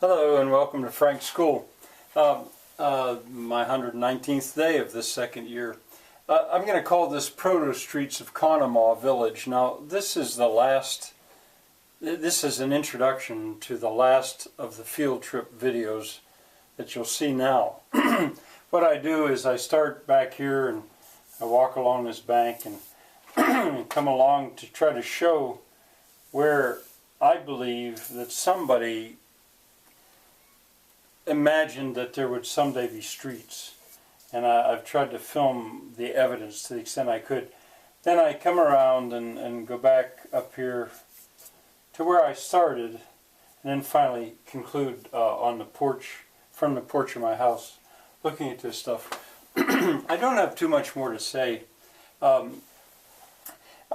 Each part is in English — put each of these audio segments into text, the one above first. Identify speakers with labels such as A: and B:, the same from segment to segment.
A: Hello and welcome to Frank's School. My 119th day of this second year. I'm going to call this Proto-streets of Conemaugh village. Now this is an introduction to the last of the field trip videos that you'll see now. What I do is I start back here and I walk along this bank and come along to try to show where I believe that somebody imagined that there would someday be streets. And I've tried to film the evidence to the extent I could. Then I come around and go back up here to where I started, and then finally conclude on the porch, from the porch of my house, looking at this stuff. I don't have too much more to say.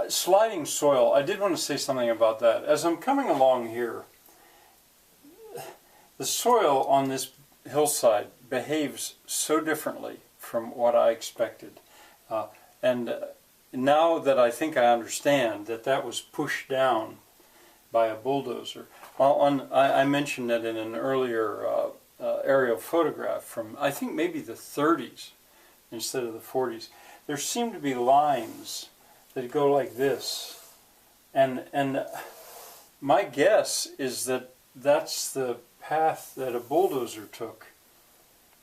A: Sliding soil, I did want to say something about that. As I'm coming along here, the soil on this hillside behaves so differently from what I expected. And now that I think I understand that that was pushed down by a bulldozer. I mentioned that in an earlier aerial photograph from, I think, maybe the 30s instead of the 40s. There seem to be lines that go like this. And my guess is that that's the path that a bulldozer took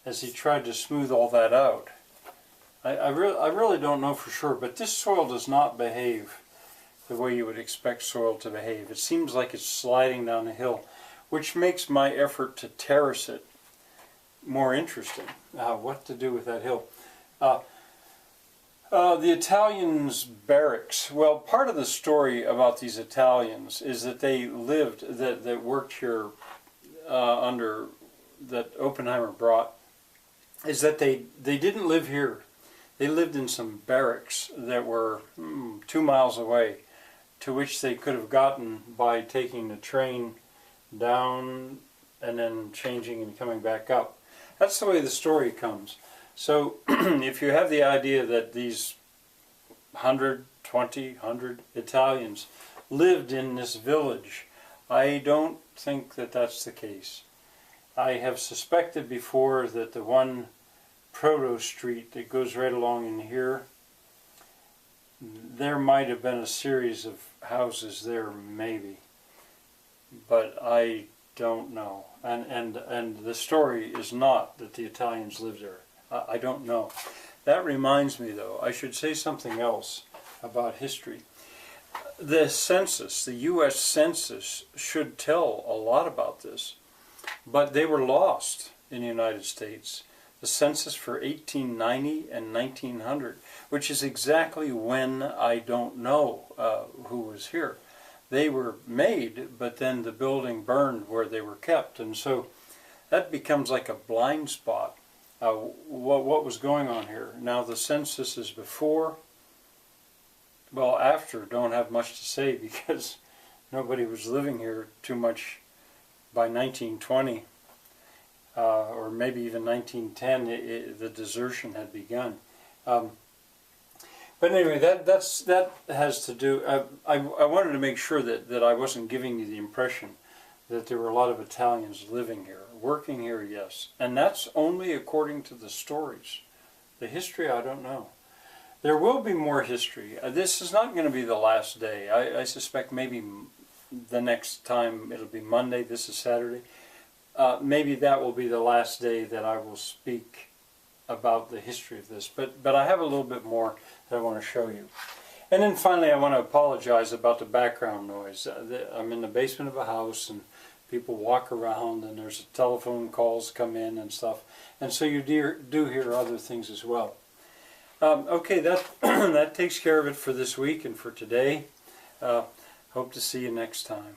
A: as he tried to smooth all that out. I really don't know for sure, but this soil does not behave the way you would expect soil to behave. It seems like it's sliding down the hill, which makes my effort to terrace it more interesting. What to do with that hill? The Italians' Barracks. Well, part of the story about these Italians is that they lived, that worked here that Oppenheimer brought, is that they didn't live here. They lived in some barracks that were 2 miles away, to which they could have gotten by taking the train down and then changing and coming back up. That's the way the story comes. So if you have the idea that these 100 Italians lived in this village, I don't think that that's the case. I have suspected before that the one proto-street that goes right along in here, there might have been a series of houses there, maybe, but I don't know. And the story is not that the Italians lived there. I don't know. That reminds me, though, I should say something else about history. The census, the U.S. Census, should tell a lot about this, but they were lost in the United States. The census for 1890 and 1900, which is exactly when I don't know who was here. They were made, but then the building burned where they were kept, and so that becomes like a blind spot. What was going on here? Now the census is before, well, after, don't have much to say because nobody was living here too much by 1920, or maybe even 1910, the desertion had begun. But anyway, that has to do, I wanted to make sure that I wasn't giving you the impression that there were a lot of Italians living here. Working here, yes. And that's only according to the stories. The history, I don't know. There will be more history. This is not going to be the last day. I suspect maybe the next time it'll be Monday. This is Saturday. Maybe that will be the last day that I will speak about the history of this. But I have a little bit more that I want to show you. And then finally I want to apologize about the background noise. I'm in the basement of a house and people walk around and there's telephone calls come in and stuff. And so you do hear other things as well. Okay, that takes care of it for this week and for today. Hope to see you next time.